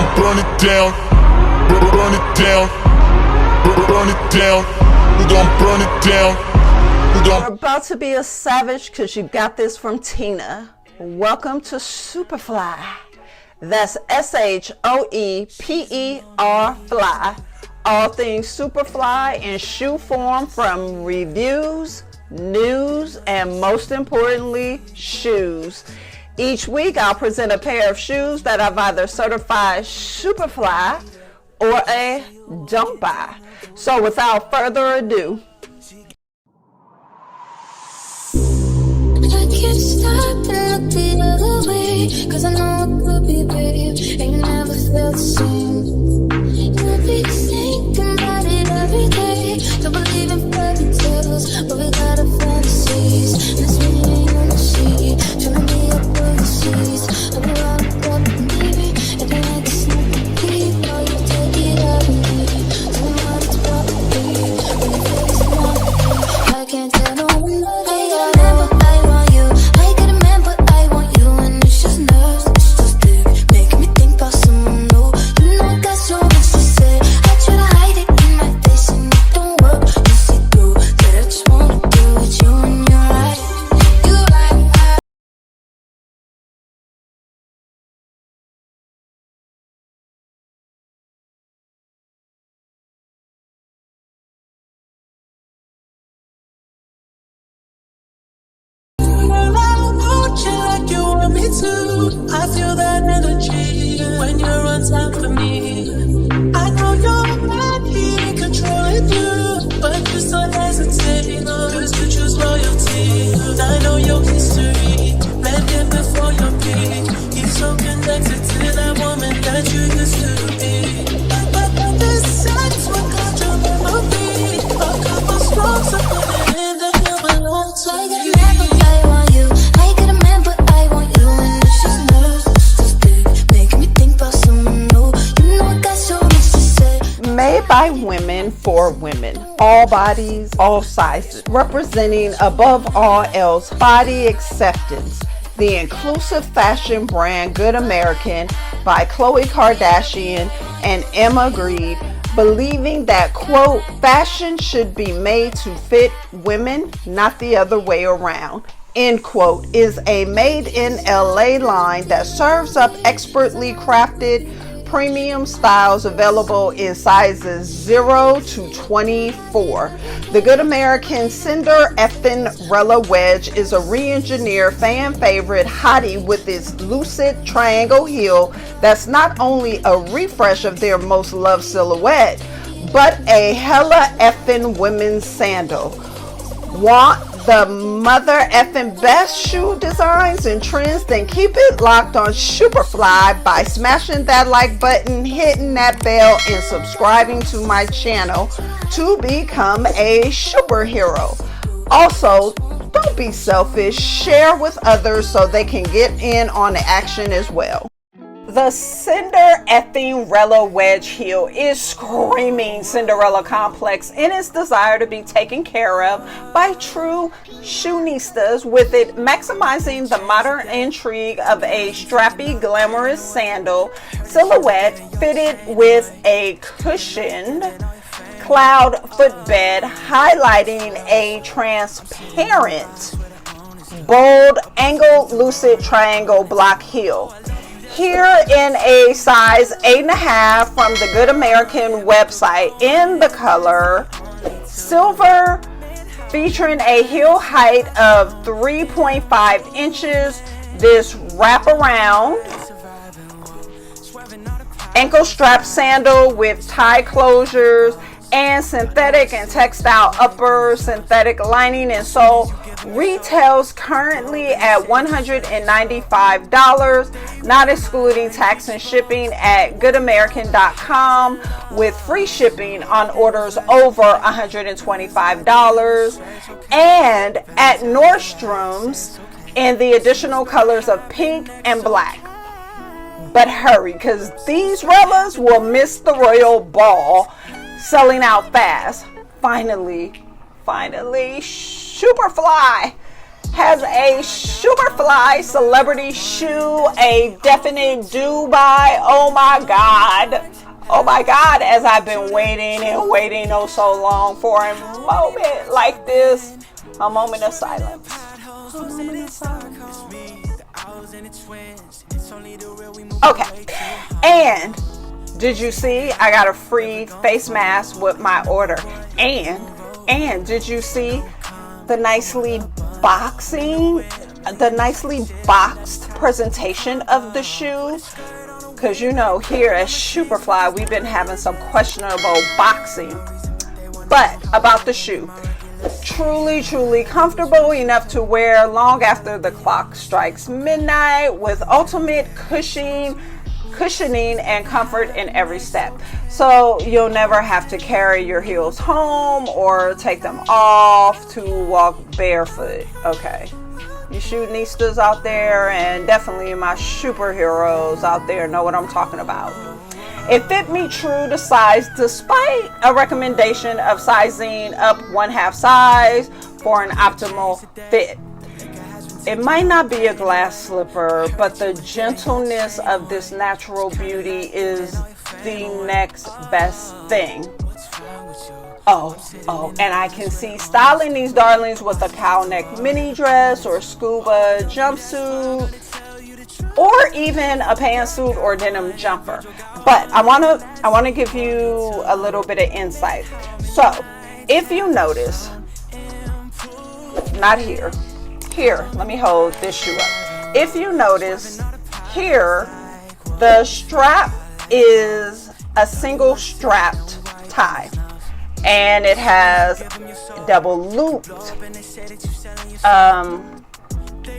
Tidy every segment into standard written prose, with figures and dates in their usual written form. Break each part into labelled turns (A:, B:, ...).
A: gon' burn it down, burn it down, burn it down. We gon' burn it down.
B: You're about to be a savage because you got this from Tina. Welcome to Superfly. That's SHOEPER fly. All things Superfly in shoe form, from reviews, news, and most importantly, shoes. Each week I'll present a pair of shoes that I've either certified Superfly or a don't buy. So without further ado,
C: I can't stop and look the other way, cause I know it could be, babe. Ain't never felt the same. You'll be thinking about it every day. Don't believe in fairy tales, but we got our fantasies. That's when you ain't gonna see. Tryna be up overseas, and we're all up, baby. And then I just know the beat, while you take it out of me. Tell me what it's probably, when you feel it's not me. I can't tell no one but I remember I want you. I gotta remember I want you, and it's just nerves, it's just big, making me think about someone new. You know I got so much to say. I try to hide it in my face, and it don't work. You see through that I just wanna do with you, and you're right. You're right.
D: I feel that energy when you're on top of me. I know you're mad, he ain't controlling you, but you still hesitate, cause you choose loyalty. I know your history, met him before your peak. He's so connected to that woman that you used to be. But this sex will cut your memory. A couple strokes of put it in the hill below. So I gotta remember I want you. I gotta remember I want you, and it's just nerves, it's just big, making me think about someone new. You know I got so much to say.
B: made by women for women, all bodies, all sizes, representing above all else body acceptance. The inclusive fashion brand Good American by Khloe Kardashian and Emma Grede, believing that, quote, fashion should be made to fit women, not the other way around, end quote, is a made in LA line that serves up expertly crafted premium styles available in sizes 0 to 24. The Good American Cinder-f cking-rella Wedge is a re-engineered fan favorite hottie with its lucite triangle heel that's not only a refresh of their most loved silhouette, but a hella effing women's sandal. Want the mother effing best shoe designs and trends? Then keep it locked on Superfly by smashing that like button, hitting that bell, and subscribing to my channel to become a superhero. Also, don't be selfish, share with others so they can get in on the action as well. The Cinder-f cking-rella Wedge heel is screaming Cinderella complex in its desire to be taken care of by true shoeistas, with it maximizing the modern intrigue of a strappy, glamorous sandal silhouette fitted with a cushioned cloud footbed, highlighting a transparent, bold, angled, lucite triangle block heel. Here in a size 8.5 from the Good American website in the color silver, featuring a heel height of 3.5 inches. This wraparound ankle strap sandal with tie closures and synthetic and textile upper, synthetic lining and sole, retails currently at $195, not excluding tax and shipping, at goodamerican.com, with free shipping on orders over $125, and at Nordstrom's in the additional colors of pink and black. But hurry, because these rellas will miss the royal ball, selling out fast. Finally, Superfly has a Superfly celebrity shoe, a definite do buy. Oh my God. Oh my God, as I've been waiting and waiting oh so long for a moment like this. A moment of silence. Okay, and did you see I got a free face mask with my order? And did you see the nicely boxed presentation of the shoe? Because you know, here at Superfly, we've been having some questionable boxing. But about the shoe, truly, truly comfortable enough to wear long after the clock strikes midnight, with ultimate cushioning and comfort in every step. So you'll never have to carry your heels home or take them off to walk barefoot. Okay, you shoenistas out there, and definitely my superheroes out there, know what I'm talking about. It fit me true to size, despite a recommendation of sizing up 1/2 size for an optimal fit. It might not be a glass slipper, but the gentleness of this natural beauty is the next best thing. Oh, and I can see styling these darlings with a cow neck mini dress or scuba jumpsuit, or even a pantsuit or denim jumper. But I wanna give you a little bit of insight. So, if you notice, not here, let me hold this shoe up. If you notice here, the strap is a single strapped tie, and it has double looped,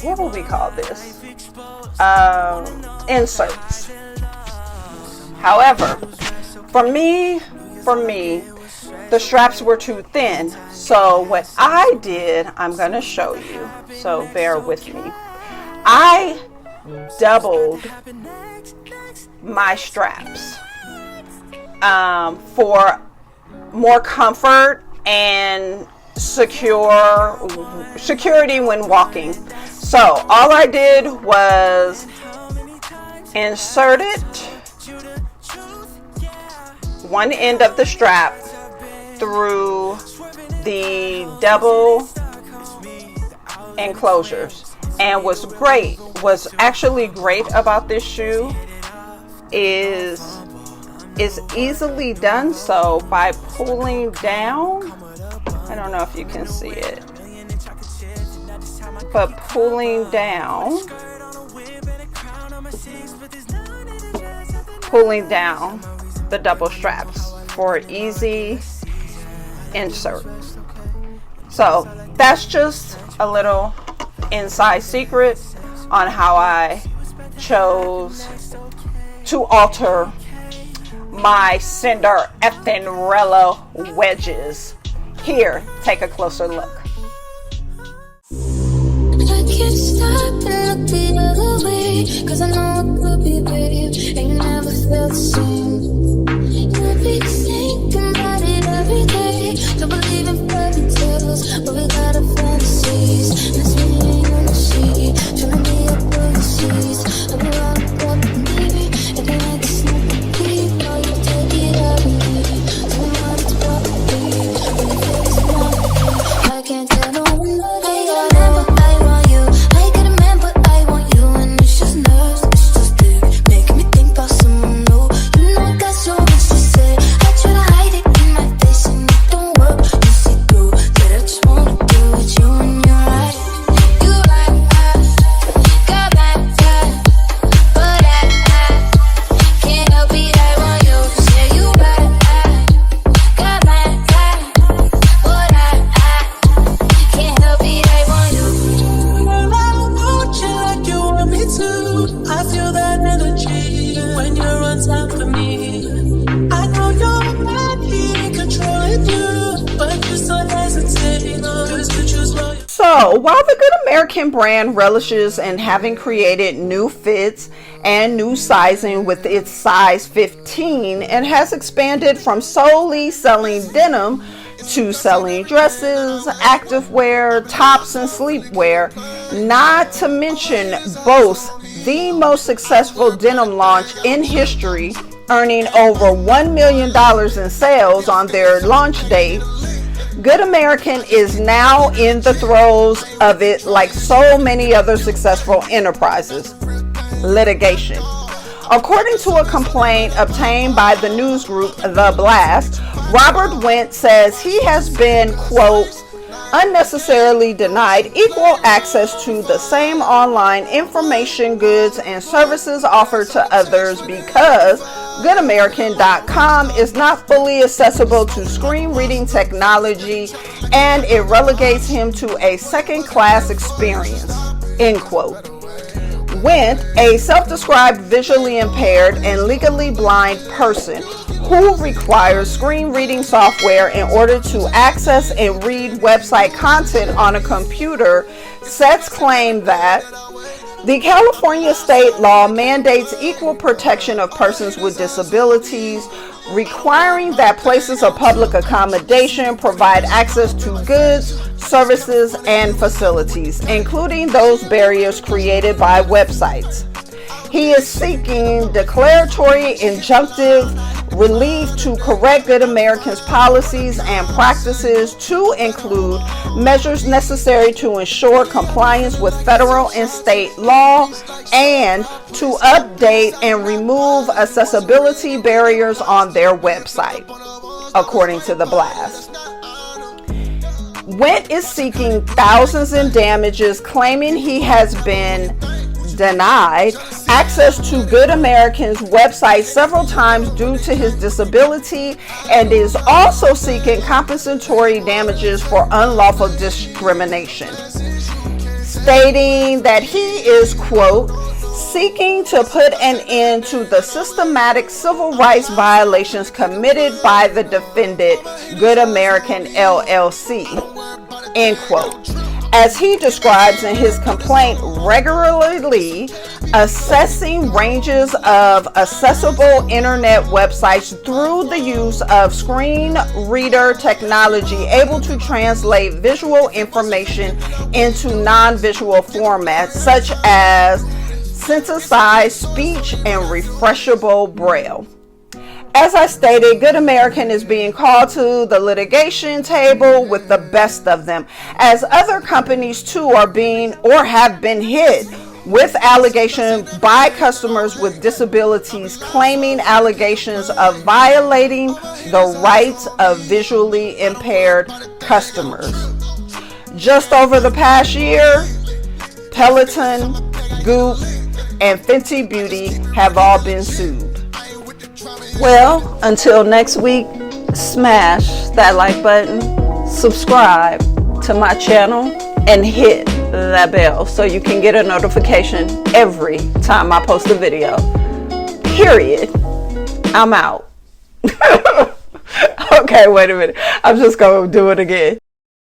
B: what would we call this? Inserts. However, for me, the straps were too thin. So what I did, I'm going to show you. So bear with me. I doubled my straps for more comfort and security when walking. So all I did was insert it, one end of the strap through the double enclosures. And what's actually great about this shoe is easily done so by pulling down. I don't know if you can see it, but pulling down the double straps for easy insert. So that's just a little inside secret on how I chose to alter my Cinder-f cking-rella wedges. Here, take a closer look.
C: I can't stop and look the other way, 'cause I know it could be, babe, and you never felt the same. You'll be thinking about it every day. Don't believe in fairy tales, but we got our fantasies. That's me ain't gonna see, trying to be up where the seas. I'm around the block, baby, and then I just know the deep. Oh, you take it out of me, tell me what it's about to be. When you feel it's not me, I can't tell no one but I remember I want you. I get a man, but I want you, and it's just nerves, it's just deep, making me think about someone new. You know I got so much to say. I try to hide it in my face, and it don't work. You see through that I just wanna do with you, and you're right. You're right, got my time, but I can't help it. I want you. Say you right, got my time, but I can't help it. I want you.
D: Girl, I want you like you want me to. I feel that energy when you're on top of me. I know you're not here controlling you, but you still hesitate. 'Cause you choose what you
B: So, while the good American brand relishes in having created new fits and new sizing with its size 15, and has expanded from solely selling denim to selling dresses, activewear, tops, and sleepwear, not to mention boasts the most successful denim launch in history, earning over $1 million in sales on their launch date. Good American is now in the throes of it like so many other successful enterprises. Litigation. According to a complaint obtained by the news group The Blast, Robert Wendt says he has been, quote, unnecessarily denied equal access to the same online information, goods, and services offered to others because GoodAmerican.com is not fully accessible to screen reading technology and it relegates him to a second-class experience, end quote. Wendt, a self-described visually impaired and legally blind person who requires screen reading software in order to access and read website content on a computer, sets claim that the California state law mandates equal protection of persons with disabilities, requiring that places of public accommodation provide access to goods, services, and facilities, including those barriers created by websites. He is seeking declaratory injunctive relief to correct Good American's policies and practices to include measures necessary to ensure compliance with federal and state law and to update and remove accessibility barriers on their website, according to The Blast. Wendt is seeking thousands in damages, claiming he has been denied access to Good American's website several times due to his disability and is also seeking compensatory damages for unlawful discrimination, stating that he is, quote, seeking to put an end to the systematic civil rights violations committed by the defendant, Good American LLC, end quote. As he describes in his complaint, regularly assessing ranges of accessible internet websites through the use of screen reader technology able to translate visual information into non-visual formats such as synthesized speech and refreshable braille. As I stated, Good American is being called to the litigation table with the best of them, as other companies too are being or have been hit with allegations by customers with disabilities claiming allegations of violating the rights of visually impaired customers. Just over the past year, Peloton, Goop, and Fenty Beauty have all been sued. Well, until next week, smash that like button, subscribe to my channel, and hit that bell so you can get a notification every time I post a video. Period. I'm out. Okay, wait a minute. I'm just going to do it again.